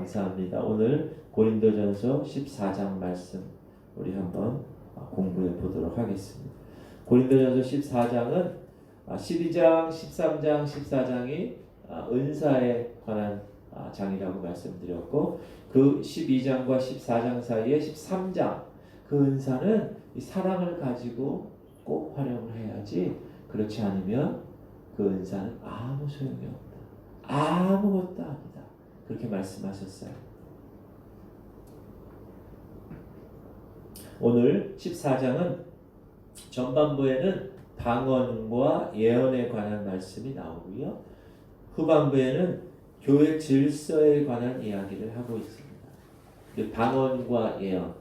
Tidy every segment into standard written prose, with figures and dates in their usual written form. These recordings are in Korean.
감사합니다. 오늘 고린도전서 14장 말씀 우리 한번 공부해 보도록 하겠습니다. 고린도전서 14장은 12장, 13장, 14장이 은사에 관한 장이라고 말씀드렸고, 그 12장과 14장 사이에 13장, 그 은사는 이 사랑을 가지고 꼭 활용을 해야지, 그렇지 않으면 그 은사는 아무 소용이 없다, 아무것도 아니다, 그렇게 말씀하셨어요. 오늘 14장은 전반부에는 방언과 예언에 관한 말씀이 나오고요, 후반부에는 교회 질서에 관한 이야기를 하고 있습니다. 방언과 예언,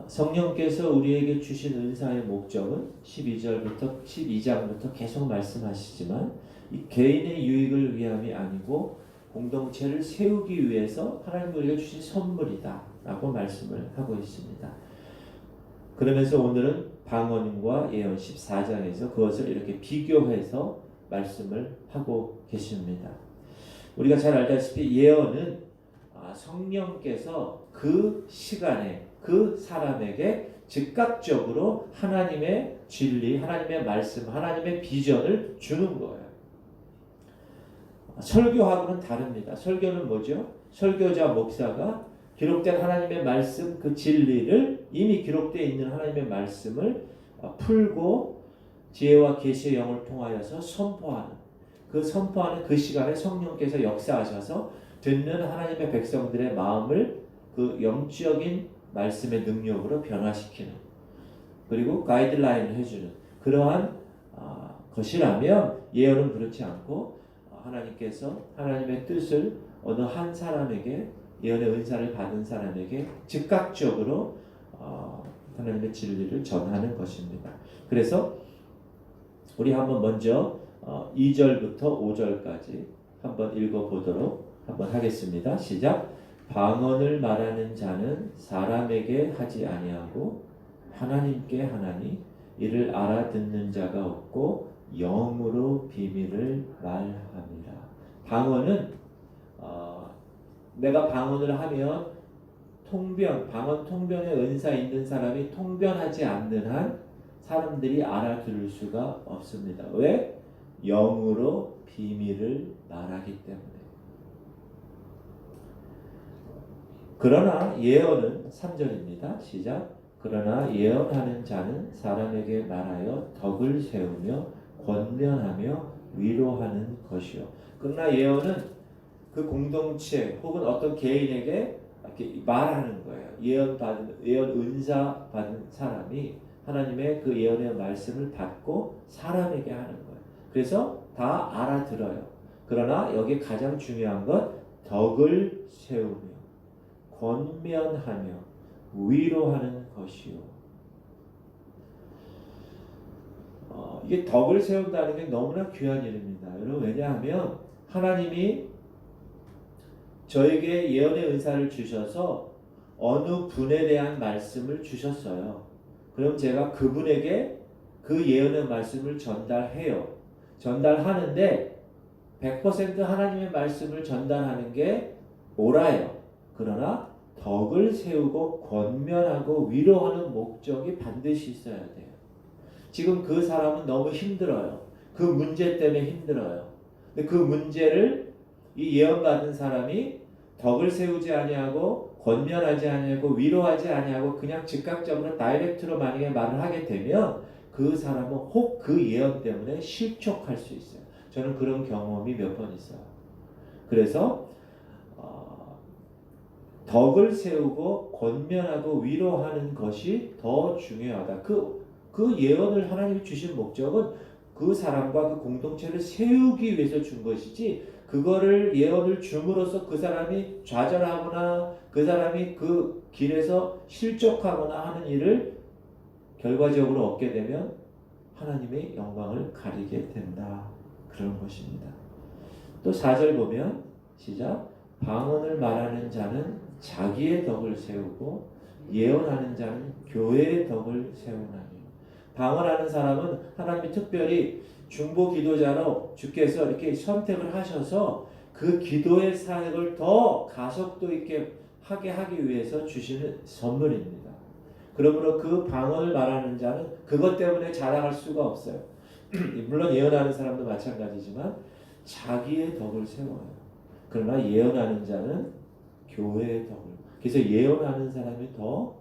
성령께서 우리에게 주신 은사의 목적은 12장부터 계속 말씀하시지만 이 개인의 유익을 위함이 아니고 공동체를 세우기 위해서 하나님 우리에게 주신 선물이다 라고 말씀을 하고 있습니다. 그러면서 오늘은 방언과 예언 14장에서 그것을 이렇게 비교해서 말씀을 하고 계십니다. 우리가 잘 알다시피 예언은 성령께서 그 시간에 그 사람에게 즉각적으로 하나님의 진리, 하나님의 말씀, 하나님의 비전을 주는 거예요. 설교하고는 다릅니다. 설교는 뭐죠? 설교자, 목사가 기록된 하나님의 말씀, 그 진리를, 이미 기록되어 있는 하나님의 말씀을 풀고 지혜와 계시의 영을 통하여서 선포하는 그 시간에 성령께서 역사하셔서 듣는 하나님의 백성들의 마음을 그 영적인 말씀의 능력으로 변화시키는, 그리고 가이드라인을 해주는 그러한 것이라면, 예언은 그렇지 않고 하나님께서 하나님의 뜻을 어느 한 사람에게, 예언의 은사를 받은 사람에게 즉각적으로 하나님의 진리를 전하는 것입니다. 그래서 우리 한번 먼저 2절부터 5절까지 한번 읽어보도록 한번 하겠습니다. 시작. 방언을 말하는 자는 사람에게 하지 아니하고 하나님께 하나니 이를 알아듣는 자가 없고 영으로 비밀을 말함이라. 방언은 내가 방언을 하면 방언 통변의 은사 있는 사람이 통변하지 않는 한 사람들이 알아들을 수가 없습니다. 왜? 영으로 비밀을 말하기 때문에. 그러나 예언은 3절입니다. 시작. 그러나 예언하는 자는 사람에게 말하여 덕을 세우며 권면하며 위로하는 것이요. 그러나 예언은 그 공동체 혹은 어떤 개인에게 이렇게 말하는 거예요. 예언 은사 받은 사람이 하나님의 그 예언의 말씀을 받고 사람에게 하는 거예요. 그래서 다 알아들어요. 그러나 여기 가장 중요한 건 덕을 세우며 권면하며 위로하는 것이요. 이게 덕을 세운다는 게 너무나 귀한 일입니다. 여러분, 왜냐하면 하나님이 저에게 예언의 은사를 주셔서 어느 분에 대한 말씀을 주셨어요. 그럼 제가 그분에게 그 예언의 말씀을 전달해요. 전달하는데 100% 하나님의 말씀을 전달하는 게 옳아요. 그러나 덕을 세우고 권면하고 위로하는 목적이 반드시 있어야 돼요. 지금 그 사람은 너무 힘들어요. 그 문제 때문에 힘들어요. 근데 그 문제를 이 예언받은 사람이 덕을 세우지 아니하고 권면하지 아니하고 위로하지 아니하고 그냥 즉각적으로 다이렉트로 만약에 말을 하게 되면 그 사람은 혹 그 예언 때문에 실족할 수 있어요. 저는 그런 경험이 몇 번 있어요. 그래서 덕을 세우고 권면하고 위로하는 것이 더 중요하다. 그 예언을 하나님이 주신 목적은 그 사람과 그 공동체를 세우기 위해서 준 것이지, 그거를 예언을 줌으로써 그 사람이 좌절하거나 그 사람이 그 길에서 실족하거나 하는 일을 결과적으로 얻게 되면 하나님의 영광을 가리게 된다. 그런 것입니다. 또 4절 보면 시작. 방언을 말하는 자는 자기의 덕을 세우고 예언하는 자는 교회의 덕을 세우나니. 방언하는 사람은 하나님이 특별히 중보 기도자로 주께서 이렇게 선택을 하셔서 그 그 기도의 사역을 더 가속도 있게 하게 하기 위해서 주시는 선물입니다. 그러므로 그 방언을 말하는 자는 그것 때문에 자랑할 수가 없어요. 물론 예언하는 사람도 마찬가지지만 자기의 덕을 세워요. 그러나 예언하는 자는 교회의 덕을. 그래서 예언하는 사람이 더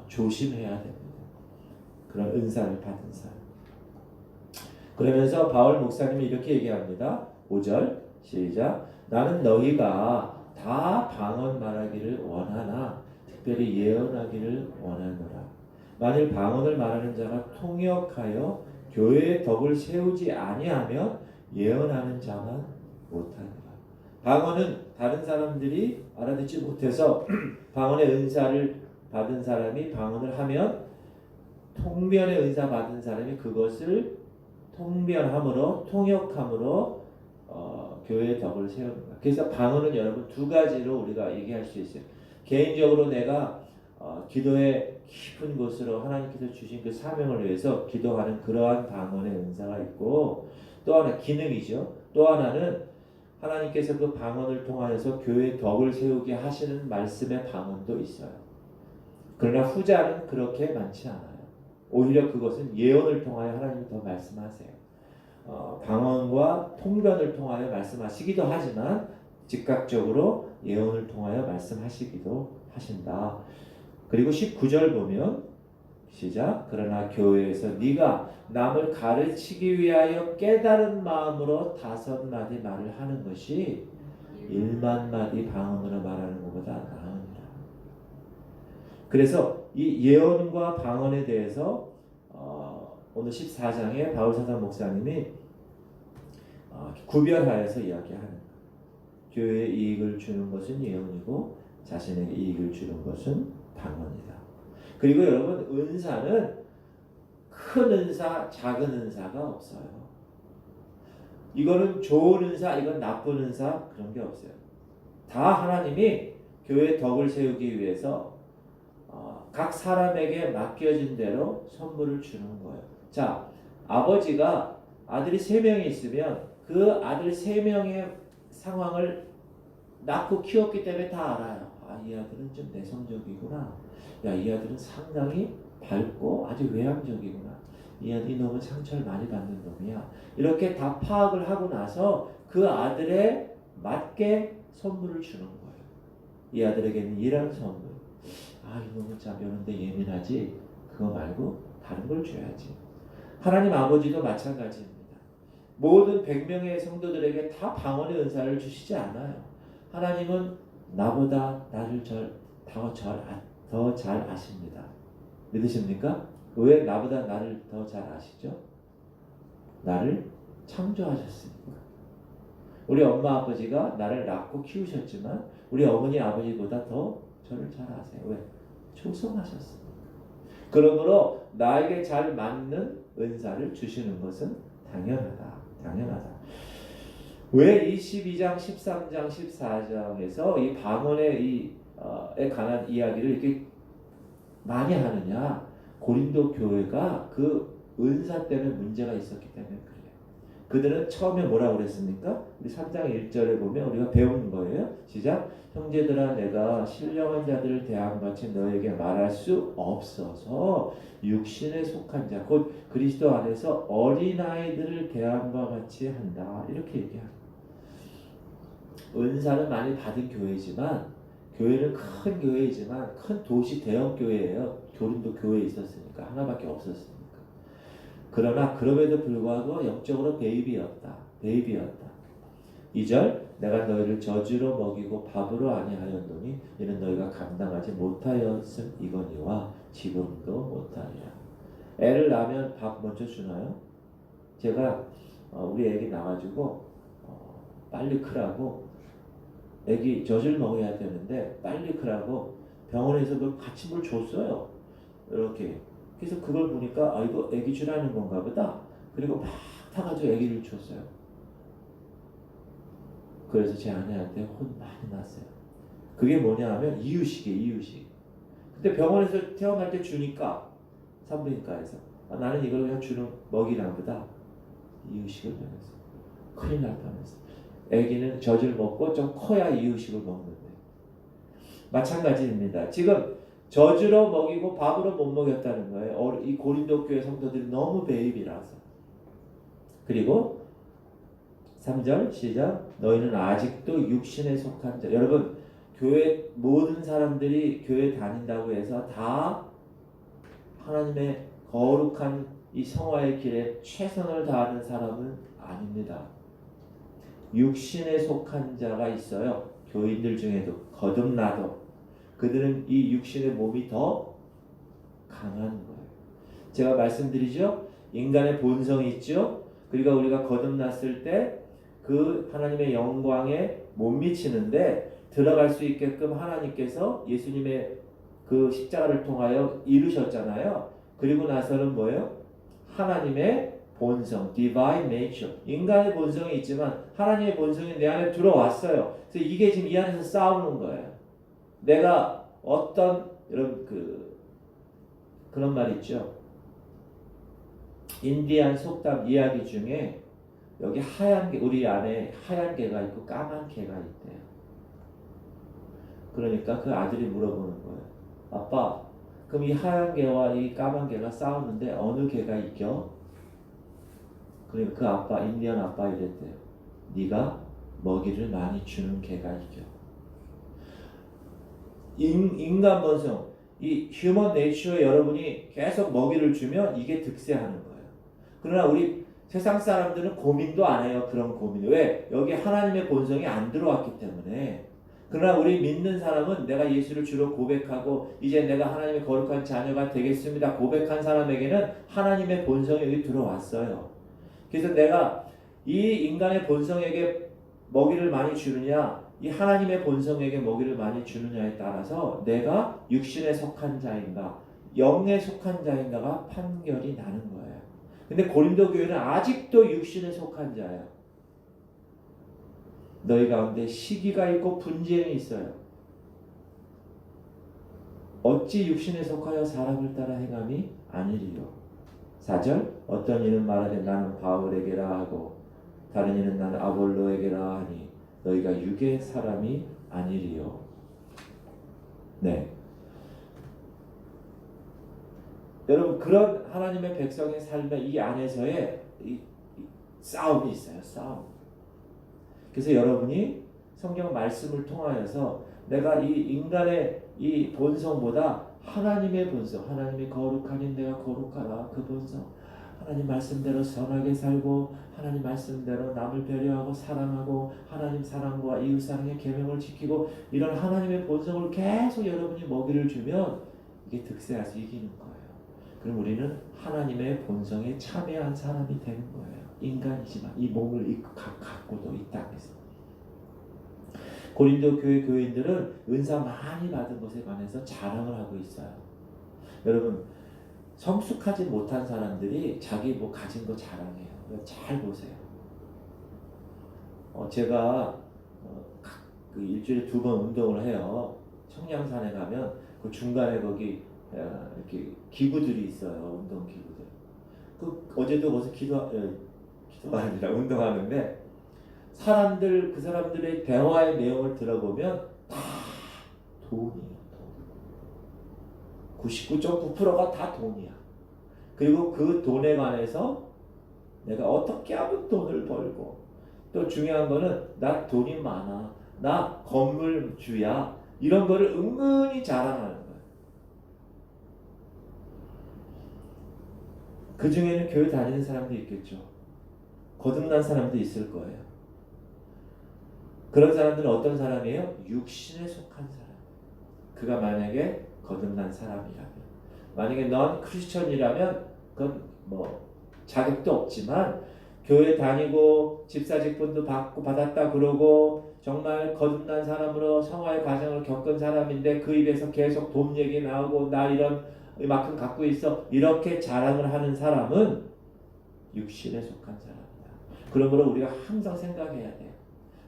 조심해야 됩니다. 그런 은사를 받은 사람. 그러면서 바울 목사님이 이렇게 얘기합니다. 5절 시작. 나는 너희가 다 방언 말하기를 원하나 특별히 예언하기를 원하노라. 만일 방언을 말하는 자가 통역하여 교회의 덕을 세우지 아니하면 예언하는 자만 못하니라. 방언은 다른 사람들이 알아듣지 못해서 방언의 은사를 받은 사람이 방언을 하면 통변의 은사 받은 사람이 그것을 통변함으로 통역함으로 교회의 덕을 세우는 거예요. 그래서 방언은 여러분 두 가지로 우리가 얘기할 수 있어요. 개인적으로 내가 기도의 깊은 곳으로 하나님께서 주신 그 사명을 위해서 기도하는 그러한 방언의 은사가 있고, 또 하나 기능이죠. 또 하나는 하나님께서 그 방언을 통하여서 교회의 덕을 세우게 하시는 말씀의 방언도 있어요. 그러나 후자는 그렇게 많지 않아요. 오히려 그것은 예언을 통하여 하나님이 더 말씀하세요. 방언과 통변을 통하여 말씀하시기도 하지만 즉각적으로 예언을 통하여 말씀하시기도 하신다. 그리고 19절 보면 시작. 그러나 교회에서 네가 남을 가르치기 위하여 깨달은 마음으로 5마디 말을 하는 것이 1만 마디 방언으로 말하는 것보다 나으니라. 그래서 이 예언과 방언에 대해서 오늘 14장에 바울사상 목사님이 구별하여서 이야기하는 거예요. 교회에 이익을 주는 것은 예언이고 자신에게 이익을 주는 것은 방언이다. 그리고 여러분 은사는 큰 은사, 작은 은사가 없어요. 이거는 좋은 은사, 이건 나쁜 은사 그런 게 없어요. 다 하나님이 교회의 덕을 세우기 위해서 각 사람에게 맡겨진 대로 선물을 주는 거예요. 자, 아버지가 아들이 3명이 있으면 그 아들 3명의 상황을 낳고 키웠기 때문에 다 알아요. 이 아들은 좀 내성적이구나. 이 아들은 상당히 밝고 아주 외향적이구나. 이 놈은 상처를 많이 받는 놈이야. 이렇게 다 파악을 하고 나서 그 아들에 맞게 선물을 주는 거예요. 이 아들에게는 이런 선물. 이 놈은 참 이런데 예민하지. 그거 말고 다른 걸 줘야지. 하나님 아버지도 마찬가지입니다. 모든 100명의 성도들에게 다 방언의 은사를 주시지 않아요. 하나님은 나보다 나를 더 잘 아십니다. 믿으십니까? 왜 나보다 나를 더 잘 아시죠? 나를 창조하셨으니까. 우리 엄마 아버지가 나를 낳고 키우셨지만 우리 어머니 아버지보다 더 저를 잘 아세요. 왜? 초성하셨습니다. 그러므로 나에게 잘 맞는 은사를 주시는 것은 당연하다. 왜 22장, 13장, 14장에서 이 방언에 관한 이야기를 이렇게 많이 하느냐? 고린도 교회가 그 은사 때문에 문제가 있었기 때문에 그래요. 그들은 처음에 뭐라고 그랬습니까? 우리 3장 1절에 보면 우리가 배운 거예요. 시작. 형제들아 내가 신령한 자들을 대함같이 너에게 말할 수 없어서 육신에 속한 자 곧 그리스도 안에서 어린아이들을 대함과 같이 한다. 이렇게 얘기합니다. 은사는 많이 받은 교회지만 교회는 큰 교회이지만 큰 도시 대형 교회예요. 고린도 교회에 있었으니까 하나밖에 없었으니까. 그러나 그럼에도 불구하고 영적으로 베이비였다. 2절 내가 너희를 저주로 먹이고 밥으로 아니하였노니 이는 너희가 감당하지 못하였음이거니와 지금도 못하리라. 애를 낳으면 밥 먼저 주나요? 제가 우리 애기 낳아가지고 빨리 크라고 애기 젖을 먹여야 되는데 빨리 크라고 병원에서 같이 뭘 줬어요. 이렇게. 그래서 그걸 보니까 이거 애기 주라는 건가 보다. 그리고 막 타가지고 애기를 줬어요. 그래서 제 아내한테 혼 많이 났어요. 그게 뭐냐 하면 이유식이에요. 근데 병원에서 태어날 때 주니까 산부인과에서 나는 이걸 그냥 먹이나 보다. 이유식을 변했어. 큰일 날 뻔했어. 애기는 젖을 먹고 좀 커야 이유식을 먹는데 마찬가지입니다. 지금 젖으로 먹이고 밥으로 못 먹였다는 거예요. 이 고린도 교회 성도들이 너무 베이비라서. 그리고 3절 시작. 너희는 아직도 육신에 속한 자. 여러분 교회 모든 사람들이 교회 다닌다고 해서 다 하나님의 거룩한 이 성화의 길에 최선을 다하는 사람은 아닙니다. 육신에 속한 자가 있어요. 교인들 중에도 거듭나도 그들은 이 육신의 몸이 더 강한 거예요. 제가 말씀드리죠. 인간의 본성이 있죠. 그러니까 우리가 거듭났을 때 그 하나님의 영광에 못 미치는데 들어갈 수 있게끔 하나님께서 예수님의 그 십자가를 통하여 이루셨잖아요. 그리고 나서는 뭐예요? 하나님의 본성, divine nature. 인간의 본성이 있지만 하나님의 본성이 내 안에 들어왔어요. 그래서 이게 지금 이 안에서 싸우는 거예요. 내가 어떤 여러분 그런 말 있죠. 인디안 속담 이야기 중에 여기 하얀 개, 우리 안에 하얀 개가 있고 까만 개가 있대요. 그러니까 그 아들이 물어보는 거예요. 아빠, 그럼 이 하얀 개와 이 까만 개가 싸우는데 어느 개가 이겨? 그러니까 그 아빠, 인디언 아빠 이랬대요. 네가 먹이를 많이 주는 개가 이겨. 인간 본성, 이 휴먼 네이처에 여러분이 계속 먹이를 주면 이게 득세하는 거예요. 그러나 우리 세상 사람들은 고민도 안 해요. 그런 고민. 왜? 여기 하나님의 본성이 안 들어왔기 때문에. 그러나 우리 믿는 사람은 내가 예수를 주로 고백하고 이제 내가 하나님의 거룩한 자녀가 되겠습니다. 고백한 사람에게는 하나님의 본성이 여기 들어왔어요. 그래서 내가 이 인간의 본성에게 먹이를 많이 주느냐, 이 하나님의 본성에게 먹이를 많이 주느냐에 따라서 내가 육신에 속한 자인가, 영에 속한 자인가가 판결이 나는 거예요. 근데 고린도 교회는 아직도 육신에 속한 자예요. 너희 가운데 시기가 있고 분쟁이 있어요. 어찌 육신에 속하여 사람을 따라 행함이 아니리요. 4절 어떤 이는 말하되 나는 바울에게라 하고 다른 이는 나는 아볼로에게라 하니 너희가 육의 사람이 아니리요. 네. 여러분 그런 하나님의 백성의 삶의 이 안에서의 이 싸움이 있어요. 싸움. 그래서 여러분이 성경 말씀을 통하여서 내가 이 인간의 이 본성보다 하나님의 본성, 하나님이 거룩하니 내가 거룩하라 그 본성, 하나님 말씀대로 선하게 살고 하나님 말씀대로 남을 배려하고 사랑하고 하나님 사랑과 이웃 사랑의 계명을 지키고 이런 하나님의 본성을 계속 여러분이 먹이를 주면 이게 득세해서 이기는 거예요. 그럼 우리는 하나님의 본성에 참여한 사람이 되는 거예요. 인간이지만 이 몸을 갖고도 이 땅에서. 고린도 교회 교인들은 은사 많이 받은 것에 관해서 자랑을 하고 있어요. 여러분 성숙하지 못한 사람들이 자기 뭐 가진 거 자랑해요. 잘 보세요. 제가 그 일주일에 2번 운동을 해요. 청량산에 가면 그 중간에 거기 이렇게 기구들이 있어요. 운동 기구들. 어제도 거기서 기도가 아니라 운동하는데 그 사람들의 대화의 내용을 들어보면 다 돈이에요. 99.9%가 다 돈이야. 그리고 그 돈에 관해서 내가 어떻게 하면 돈을 벌고 또 중요한 거는 나 돈이 많아. 나 건물주야. 이런 거를 은근히 자랑하는 거예요. 그 중에는 교회 다니는 사람도 있겠죠. 거듭난 사람도 있을 거예요. 그런 사람들은 어떤 사람이에요? 육신에 속한 사람. 그가 만약에 거듭난 사람이라면, 만약에 넌 크리스천이라면 그건 뭐 자격도 없지만 교회 다니고 집사직분도 받았다 그러고 정말 거듭난 사람으로 성화의 과정을 겪은 사람인데 그 입에서 계속 돈 얘기 나오고 나 이런 이만큼 갖고 있어 이렇게 자랑을 하는 사람은 육신에 속한 사람이다. 그러므로 우리가 항상 생각해야 돼요.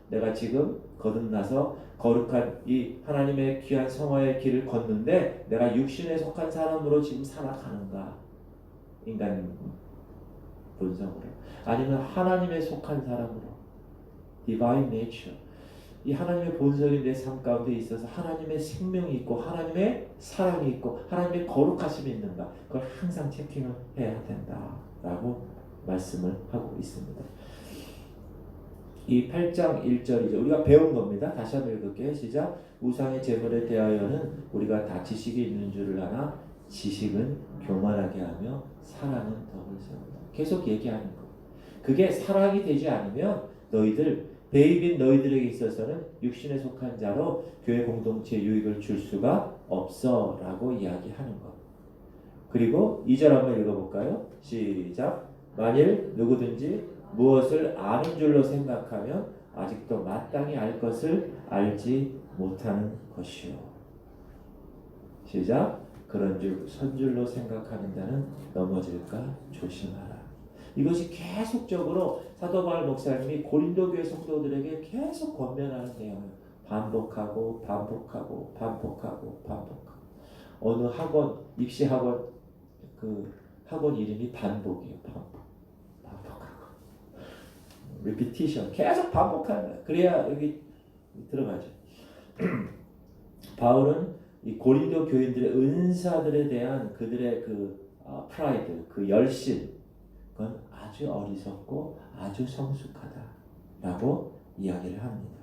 내가 지금 거듭나서 거룩한 이 하나님의 귀한 성화의 길을 걷는데 내가 육신에 속한 사람으로 지금 살아가는가? 인간 본성으로. 아니면 하나님에 속한 사람으로. divine nature. 이 하나님의 본성이 내 삶 가운데 있어서 하나님의 생명이 있고 하나님의 사랑이 있고 하나님의 거룩하심이 있는가, 그걸 항상 체킹을 해야 된다라고 말씀을 하고 있습니다. 이 8장 1절이죠. 우리가 배운 겁니다. 다시 한번 읽을게요. 시작. 우상의 제물에 대하여는 우리가 다 지식이 있는 줄을 아나 지식은 교만하게 하며 사랑은 덕을 세운다. 계속 얘기하는 거. 그게 사랑이 되지 않으면 너희들 베이비인 너희들에게 있어서는 육신에 속한 자로 교회 공동체 유익을 줄 수가 없어 라고 이야기하는 것. 그리고 2절 한번 읽어볼까요? 시작. 만일 누구든지 무엇을 아는 줄로 생각하면 아직도 마땅히 알 것을 알지 못하는 것이요. 시작. 그런즉 선줄로 생각하는 자는 넘어질까 조심하라. 이것이 계속적으로 사도 바울 목사님이 고린도 교회 성도들에게 계속 권면하는 내용이에요. 반복하고 반복하고 반복하고 반복하고. 어느 학원, 입시 학원, 그 학원 이름이 반복이에요. 반복하고 repetition, 계속 반복하는 거야. 그래야 여기 들어가죠. 바울은 이 고린도 교인들의 은사들에 대한 그들의 그 프라이드, 그 열심, 그건 아주 어리석고 아주 성숙하다라고 이야기를 합니다.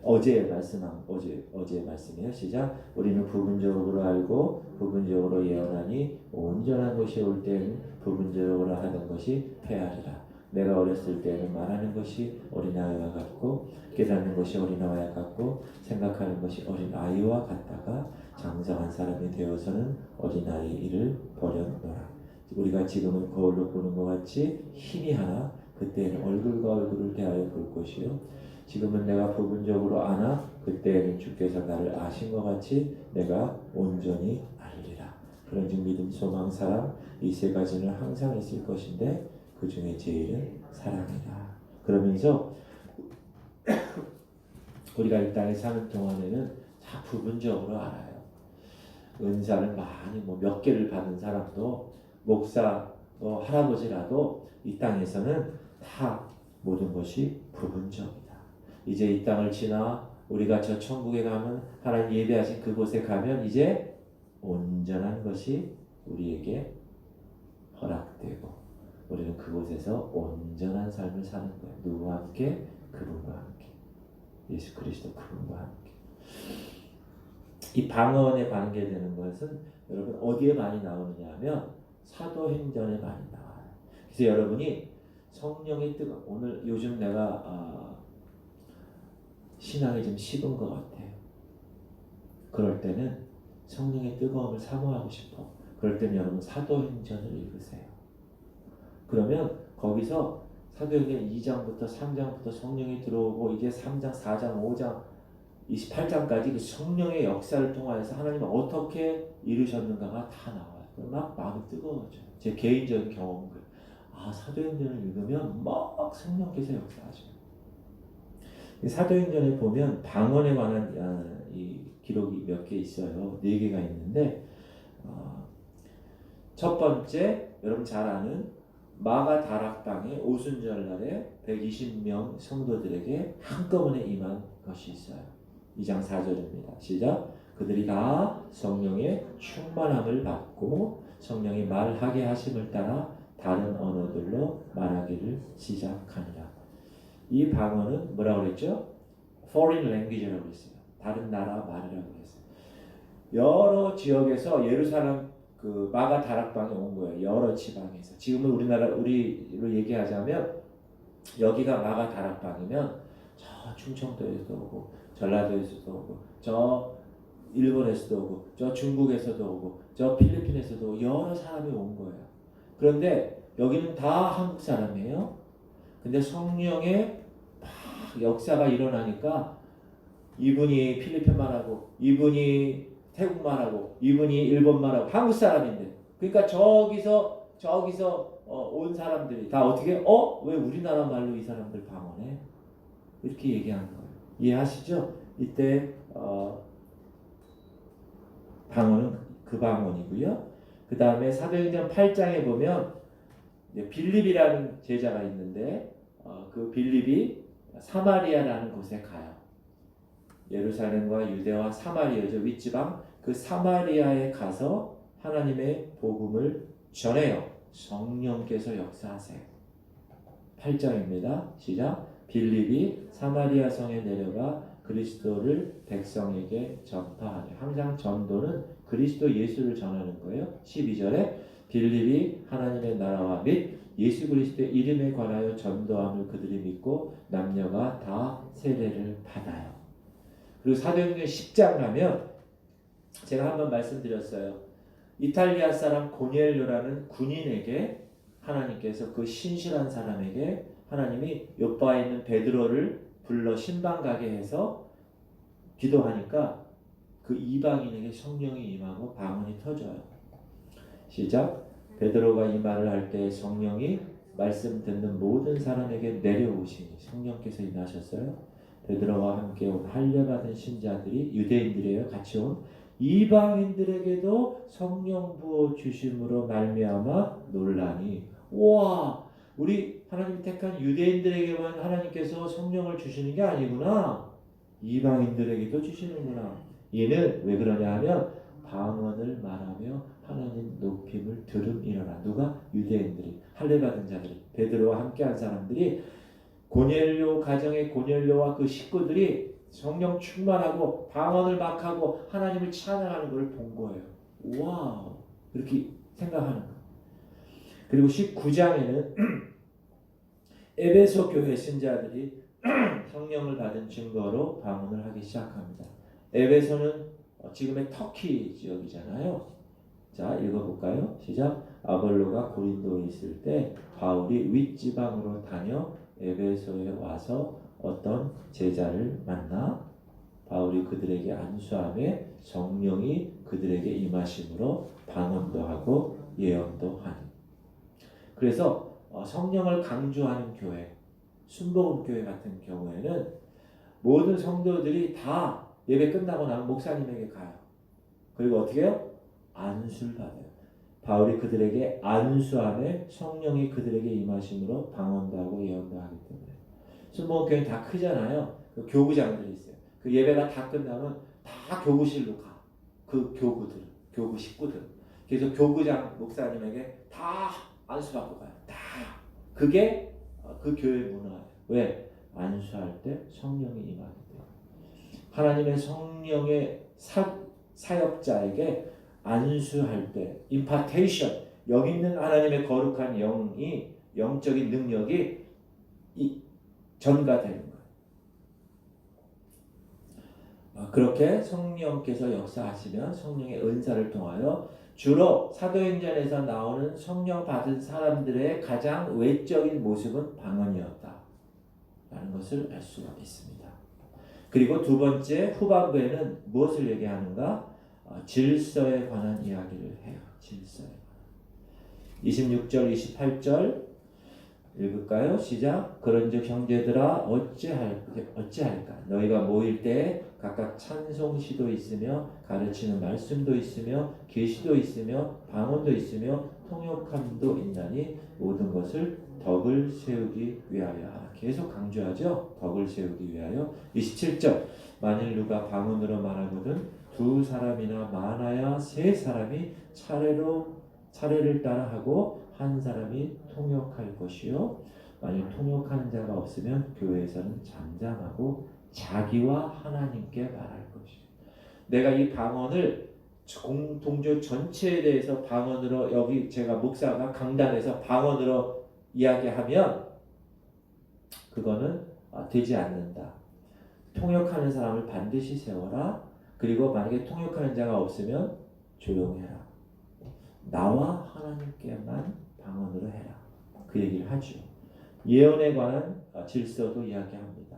어제의 말씀이에요. 시작. 우리는 부분적으로 알고 부분적으로 예언하니 온전한 것이 올 때에는 부분적으로 하던 것이 패하리라. 내가 어렸을 때에는 말하는 것이 어린아이와 같고 깨닫는 것이 어린아이와 같고 생각하는 것이 어린아이와 같다가 장성한 사람이 되어서는 어린아이의 일을 버렸노라. 우리가 지금은 거울로 보는 것 같이 희미하나 그때는 얼굴과 얼굴을 대하여 볼 것이요 지금은 내가 부분적으로 아나 그때에는 주께서 나를 아신 것 같이 내가 온전히 알리라. 그런즉 믿음, 소망, 사랑 이 세 가지는 항상 있을 것인데 그 중에 제일은 사랑이다. 그러면서 우리가 이 땅에 사는 동안에는 다 부분적으로 알아요. 은사를 많이 몇 개를 받은 사람도 목사, 할아버지라도 이 땅에서는 다 모든 것이 부분적이다. 이제 이 땅을 지나 우리가 저 천국에 가면 하나님 예배하신 그곳에 가면 이제 온전한 것이 우리에게 허락되고 우리는 그곳에서 온전한 삶을 사는 거예요. 누구와 함께? 그분과 함께. 예수 그리스도 그분과 함께. 이 방언에 관계되는 것은 여러분 어디에 많이 나오느냐 하면 사도행전에 많이 나와요. 그래서 여러분이 성령의 오늘 요즘 내가 신앙이 좀 식은 것 같아요. 그럴 때는 성령의 뜨거움을 사모하고 싶어. 그럴 때는 여러분 사도행전을 읽으세요. 그러면 거기서 사도행전 2장부터 3장부터 성령이 들어오고 이제 3장, 4장, 5장, 28장까지 그 성령의 역사를 통하여서 하나님은 어떻게 이루셨는가가 다 나와요. 막 마음이 뜨거워져요. 제 개인적인 경험은 그래요. 사도행전을 읽으면 막 성령께서 역사하셔요. 사도행전에 보면 방언에 관한 이 기록이 몇 개 있어요. 4개가 있는데 첫 번째 여러분 잘 아는 마가 다락방에 오순절날에 120명 성도들에게 한꺼번에 임한 것이 있어요. 2장 4절입니다. 시작. 그들이 다 성령의 충만함을 받고 성령이 말하게 하심을 따라 다른 언어들로 말하기를 시작하니라. 이 방언은 뭐라고 그랬죠? Foreign language라고 했어요. 다른 나라 말이라고 했어요. 여러 지역에서 예루살렘 그 마가 다락방에 온 거예요. 여러 지방에서. 지금은 우리로 얘기하자면 여기가 마가 다락방이면 저 충청도에서도 오고 전라도에서도 오고 저 일본에서도 오고 저 중국에서도 오고 저 필리핀에서도 오고 여러 사람이 온 거예요. 그런데 여기는 다 한국 사람이에요. 근데 성령의 역사가 일어나니까 이분이 필리핀 말하고 이분이 태국 말하고 이분이 일본 말하고 한국 사람인데 그러니까 저기서 온 사람들이 다 어떻게 왜 우리나라 말로 이 사람들 방언해? 이렇게 얘기하는 거예요. 이해하시죠? 이때 방언은 그 방언이고요. 그 다음에 사도행전 8장에 보면 빌립이라는 제자가 있는데 그 빌립이 사마리아라는 곳에 가요. 예루살렘과 유대와 사마리아죠. 윗지방. 그 사마리아에 가서 하나님의 복음을 전해요. 성령께서 역사하세요. 8장입니다. 시작. 빌립이 사마리아 성에 내려가 그리스도를 백성에게 전파하니. 항상 전도는 그리스도 예수를 전하는 거예요. 12절에 빌립이 하나님의 나라와 및 예수 그리스도의 이름에 관하여 전도함을 그들이 믿고 남녀가 다 세례를 받아요. 그리고 사도행전 10장 가면 제가 한번 말씀드렸어요. 이탈리아 사람 고넬료라는 군인에게 하나님께서 그 신실한 사람에게 하나님이 요바에 있는 베드로를 불러 신방 가게 해서 기도하니까 그 이방인에게 성령이 임하고 방언이 터져요. 시작. 베드로가 이 말을 할 때 성령이 말씀 듣는 모든 사람에게 내려오시니 성령께서 임하셨어요. 베드로와 함께 온 할례받은 신자들이 유대인들이에요. 같이 온 이방인들에게도 성령 부어 주심으로 말미암아 놀라니. 와, 우리 하나님 택한 유대인들에게만 하나님께서 성령을 주시는 게 아니구나. 이방인들에게도 주시는구나. 이는 왜 그러냐 하면 방언을 말하며 하나님 높임을 들음이로라. 누가? 유대인들이, 할례받은 자들이, 베드로와 함께한 사람들이, 고넬료 가정의 고넬료와 그 식구들이 성령 충만하고 방언을 막 하고 하나님을 찬양하는 것을 본 거예요. 와우, 이렇게 생각하는 거예요. 그리고 19장에는 에베소 교회 신자들이 성령을 받은 증거로 방언을 하기 시작합니다. 에베소는 지금의 터키 지역이잖아요. 자, 읽어볼까요? 시작. 아볼로가 고린도에 있을 때 바울이 윗지방으로 다녀 에베소에 와서 어떤 제자를 만나 바울이 그들에게 안수하며 성령이 그들에게 임하심으로 방언도 하고 예언도 하니. 그래서 성령을 강조하는 교회, 순복음 교회 같은 경우에는 모든 성도들이 다 예배 끝나고 나면 목사님에게 가요. 그리고 어떻게 해요? 안수를 받아요. 바울이 그들에게 안수하며 성령이 그들에게 임하심으로 방언도 하고 예언도 하기 때문에. 순복음 교회는 다 크잖아요. 그 교구장들이 있어요. 그 예배가 다 끝나면 다 교구실로 가. 그 교구들, 교구 식구들. 그래서 교구장 목사님에게 다 안수받고 가요. 다. 그게 그 교회 문화예요. 왜? 안수할 때 성령이 임하기 때문에. 하나님의 성령의 사역자에게 안수할 때 임파테이션, 여기 있는 하나님의 거룩한 영이, 영적인 능력이 전가되는 거예요. 그렇게 성령께서 역사하시면 성령의 은사를 통하여 주로 사도행전에서 나오는 성령 받은 사람들의 가장 외적인 모습은 방언이었다 라는 것을 알 수가 있습니다. 그리고 두 번째 후반부에는 무엇을 얘기하는가? 질서에 관한 이야기를 해요. 질서에 관한. 26절, 28절 읽을까요? 시작. 그런즉 형제들아 어찌할까? 너희가 모일 때 각각 찬송시도 있으며 가르치는 말씀도 있으며 계시도 있으며 방언도 있으며 통역함도 있나니 모든 것을 덕을 세우기 위하여 하라. 계속 강조하죠. 덕을 세우기 위하여. 27절. 만일 누가 방언으로 말하거든 두 사람이나 많아야 세 사람이 차례를 따라 하고 한 사람이 통역할 것이요. 만일 통역하는 자가 없으면 교회에서는 잠잠하고 자기와 하나님께 말할 것이요. 내가 이 방언을 동조 전체에 대해서 방언으로, 여기 제가 목사가 강단에서 방언으로 이야기하면 그거는 되지 않는다. 통역하는 사람을 반드시 세워라. 그리고 만약에 통역하는 자가 없으면 조용해라. 나와 하나님께만 방언으로 해라. 그 얘기를 하죠. 예언에 관한 질서도 이야기합니다.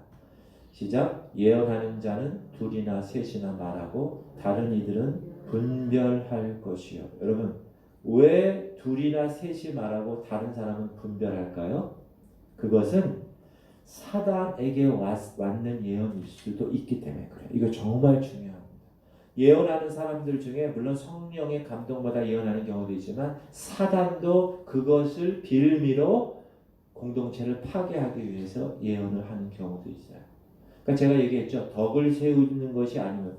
시작. 예언하는 자는 둘이나 셋이나 말하고 다른 이들은 분별할 것이요. 여러분, 왜 둘이나 셋이 말하고 다른 사람은 분별할까요? 그것은 사단에게 왔는 예언일 수도 있기 때문에 그래요. 이거 정말 중요합니다. 예언하는 사람들 중에 물론 성령의 감동받아 예언하는 경우도 있지만 사단도 그것을 빌미로 공동체를 파괴하기 위해서 예언을 하는 경우도 있어요. 그러니까 제가 얘기했죠. 덕을 세우는 것이 아니면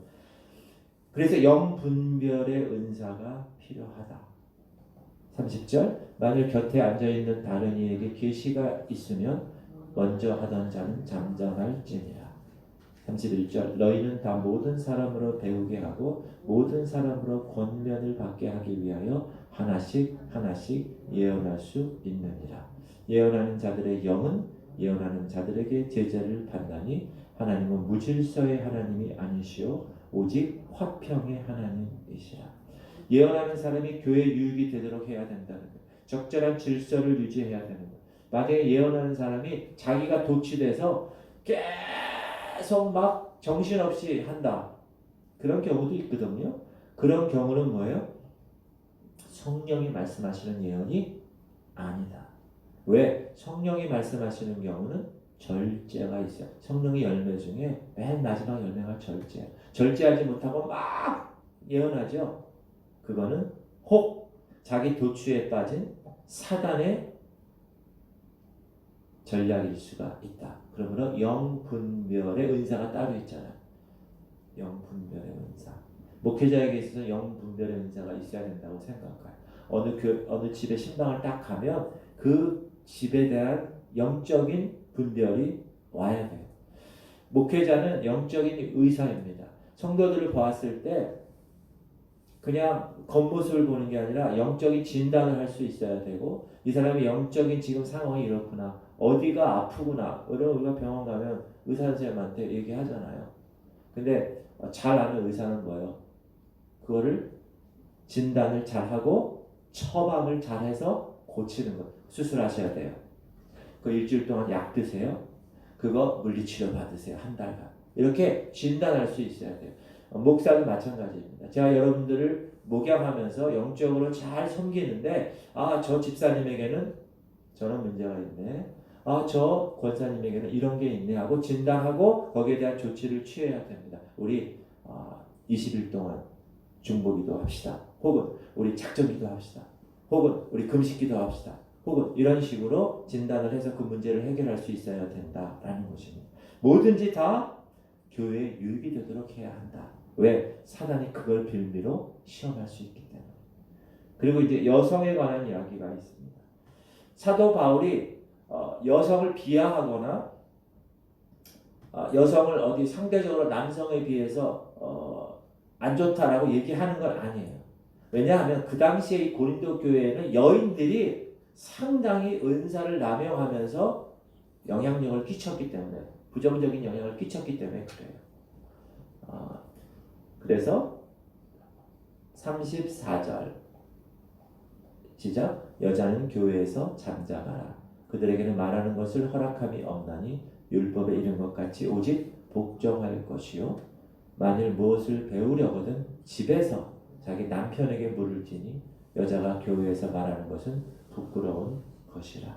그래서 영분별의 은사가 필요하다. 30절 만일 곁에 앉아있는 다른 이에게 계시가 있으면 먼저 하던 자는 잠잠할지니라. 31절 너희는 다 모든 사람으로 배우게 하고 모든 사람으로 권면을 받게 하기 위하여 하나씩 하나씩 예언할 수 있느니라. 예언하는 자들의 영은 예언하는 자들에게 제자를 받나니 하나님은 무질서의 하나님이 아니시오 오직 화평의 하나님이시라. 예언하는 사람이 교회 유익이 되도록 해야 된다는 것. 적절한 질서를 유지해야 되는 것. 만약에 예언하는 사람이 자기가 도취돼서 계속 막 정신없이 한다. 그런 경우도 있거든요. 그런 경우는 뭐예요? 성령이 말씀하시는 예언이 아니다. 왜? 성령이 말씀하시는 경우는 절제가 있어요. 성령의 열매 중에 맨 마지막 열매가 절제예요. 절제하지 못하고 막 예언하죠. 그거는 혹 자기 도취에 빠진 사단의 전략일 수가 있다. 그러므로 영분별의 은사가 따로 있잖아요. 영분별의 은사. 목회자에게 있어서 영분별의 은사가 있어야 된다고 생각해요. 어느 집에 신방을 딱 가면 그 집에 대한 영적인 분별이 와야 돼요. 목회자는 영적인 의사입니다. 성도들을 보았을 때 그냥 겉모습을 보는 게 아니라 영적인 진단을 할 수 있어야 되고 이 사람이 영적인 지금 상황이 이렇구나. 어디가 아프구나. 우리가 병원 가면 의사 선생님한테 얘기하잖아요. 근데 잘 아는 의사는 뭐예요? 그거를 진단을 잘하고 처방을 잘해서 고치는 것. 수술하셔야 돼요. 그 일주일 동안 약 드세요. 그거 물리치료 받으세요. 한 달간. 이렇게 진단할 수 있어야 돼요. 목사도 마찬가지입니다. 제가 여러분들을 목양하면서 영적으로 잘 섬기는데 저 집사님에게는 저런 문제가 있네. 저 권사님에게는 이런 게 있네 하고 진단하고 거기에 대한 조치를 취해야 됩니다. 우리 20일 동안 중보기도 합시다. 혹은 우리 작전기도 합시다. 혹은 우리 금식기도 합시다. 혹은 이런 식으로 진단을 해서 그 문제를 해결할 수 있어야 된다라는 것입니다. 뭐든지 다 교회에 유익이 되도록 해야 한다. 왜? 사단이 그걸 빌미로 시험할 수 있기 때문에. 그리고 이제 여성에 관한 이야기가 있습니다. 사도 바울이 여성을 비하하거나 여성을 어디 상대적으로 남성에 비해서 안 좋다라고 얘기하는 건 아니에요. 왜냐하면 그 당시에 이 고린도 교회에는 여인들이 상당히 은사를 남용하면서 영향력을 끼쳤기 때문에 부정적인 영향을 끼쳤기 때문에 그래요. 그래서 34절 시작 여자는 교회에서 잠잠하라 그들에게는 말하는 것을 허락함이 없나니 율법에 이른 것 같이 오직 복종할 것이요 만일 무엇을 배우려거든 집에서 자기 남편에게 물을 지니 여자가 교회에서 말하는 것은 부끄러운 것이라.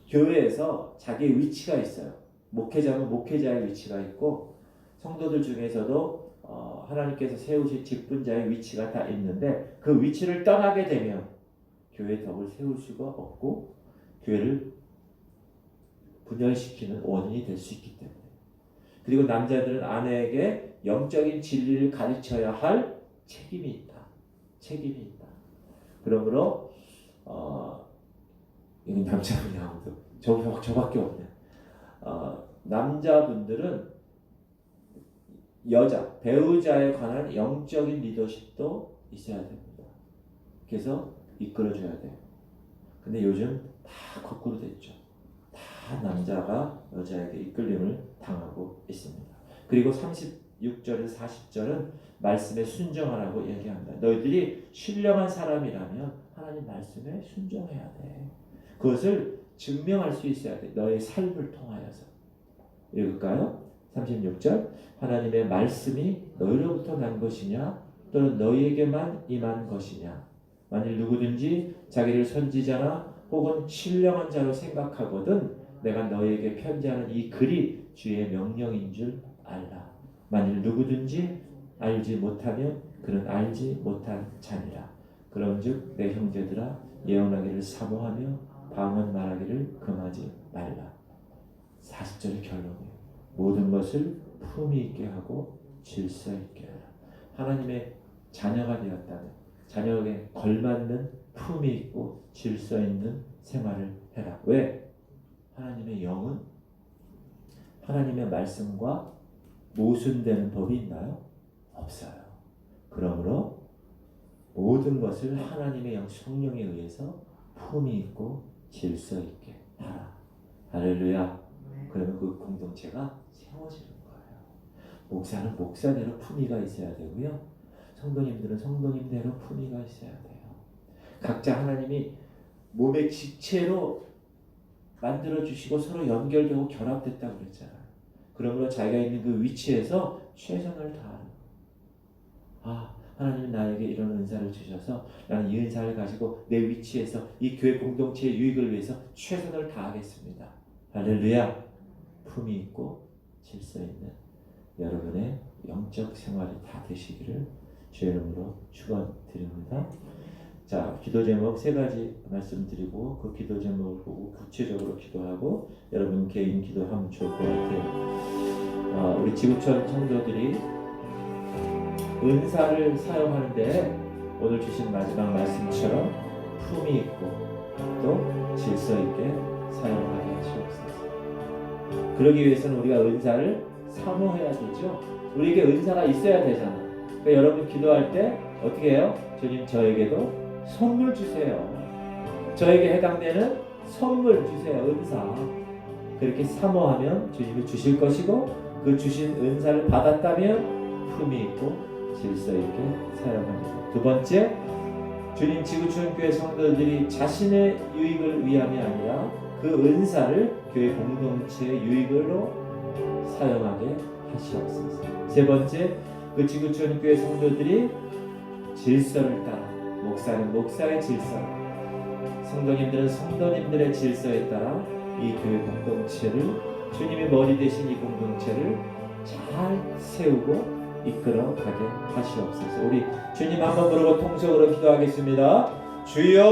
교회에서 자기의 위치가 있어요. 목회자는 목회자의 위치가 있고 성도들 중에서도 하나님께서 세우신 직분자의 위치가 다 있는데 그 위치를 떠나게 되면 교회 덕을 세울 수가 없고 교회를 분열시키는 원인이 될 수 있기 때문에 그리고 남자들은 아내에게 영적인 진리를 가르쳐야 할 책임이 있다. 책임이 있다. 그러므로 이건 남자분이 아무도 저밖에 없네. 남자분들은 여자 배우자에 관한 영적인 리더십도 있어야 됩니다. 그래서 이끌어줘야 돼요. 근데 요즘 다 거꾸로 됐죠. 다 남자가 여자에게 이끌림을 당하고 있습니다. 그리고 36절에서 40절은 말씀에 순종하라고 얘기합니다. 너희들이 신령한 사람이라면 하나님 말씀에 순종해야 돼. 그것을 증명할 수 있어야 돼. 너의 삶을 통하여서. 읽을까요? 36절 하나님의 말씀이 너희로부터 난 것이냐 또는 너희에게만 임한 것이냐 만일 누구든지 자기를 선지자나 혹은 신령한 자로 생각하거든 내가 너희에게 편지하는 이 글이 주의 명령인 줄 알라. 만일 누구든지 알지 못하면 그는 알지 못한 자니라. 그런즉 내 형제들아 예언하기를 사모하며 방언 말하기를 금하지 말라. 40절의 결론이에요. 모든 것을 품위 있게 하고 질서 있게 하라. 하나님의 자녀가 되었다면 자녀에게 걸맞는 품위 있고 질서 있는 생활을 해라. 왜? 하나님의 영은 하나님의 말씀과 모순되는 법이 있나요? 없어요. 그러므로 모든 것을 하나님의 성령에 의해서 품위 있고 질서 있게 하라. 할렐루야. 그러면 그 공동체가 세워지는 거예요. 목사는 목사대로 품위가 있어야 되고요. 성도님들은 성도님대로 품위가 있어야 돼요. 각자 하나님이 몸의 지체로 만들어주시고 서로 연결되고 결합됐다고 그랬잖아요. 그러므로 자기가 있는 그 위치에서 최선을 다하는. 하나님은 나에게 이런 은사를 주셔서 나는 이 은사를 가지고 내 위치에서 이 교회 공동체의 유익을 위해서 최선을 다하겠습니다. 할렐루야. 품위 있고 질서 있는 여러분의 영적 생활이 다 되시기를 주의 이름으로 축원드립니다. 자, 기도 제목 3가지 말씀드리고 그 기도 제목을 보고 구체적으로 기도하고 여러분 개인 기도하면 좋을 것 같아요. 우리 지구촌 성도들이 은사를 사용하는데 오늘 주신 마지막 말씀처럼 품위 있고 또 질서 있게 사용하게 하시옵소서. 그러기 위해서는 우리가 은사를 사모해야 되죠. 우리에게 은사가 있어야 되잖아. 그러니까 여러분 기도할 때 어떻게 해요? 주님 저에게도 선물 주세요. 저에게 해당되는 선물 주세요. 은사. 그렇게 사모하면 주님이 주실 것이고 그 주신 은사를 받았다면 품위 있고 질서 있게 사용합니다. 두 번째, 주님 지구촌 교회 성도들이 자신의 유익을 위함이 아니라 그 은사를 교회 공동체의 유익으로 사용하게 하시옵소서. 세 번째, 그 지구촌 교회 성도들이 질서를 따라 목사는 목사의 질서, 성도님들은 성도님들의 질서에 따라 이 교회 공동체를 주님의 머리 되신 이 공동체를 잘 세우고 이끌어 가게 하시옵소서. 우리 주님 한번 부르고 통성으로 기도하겠습니다. 주여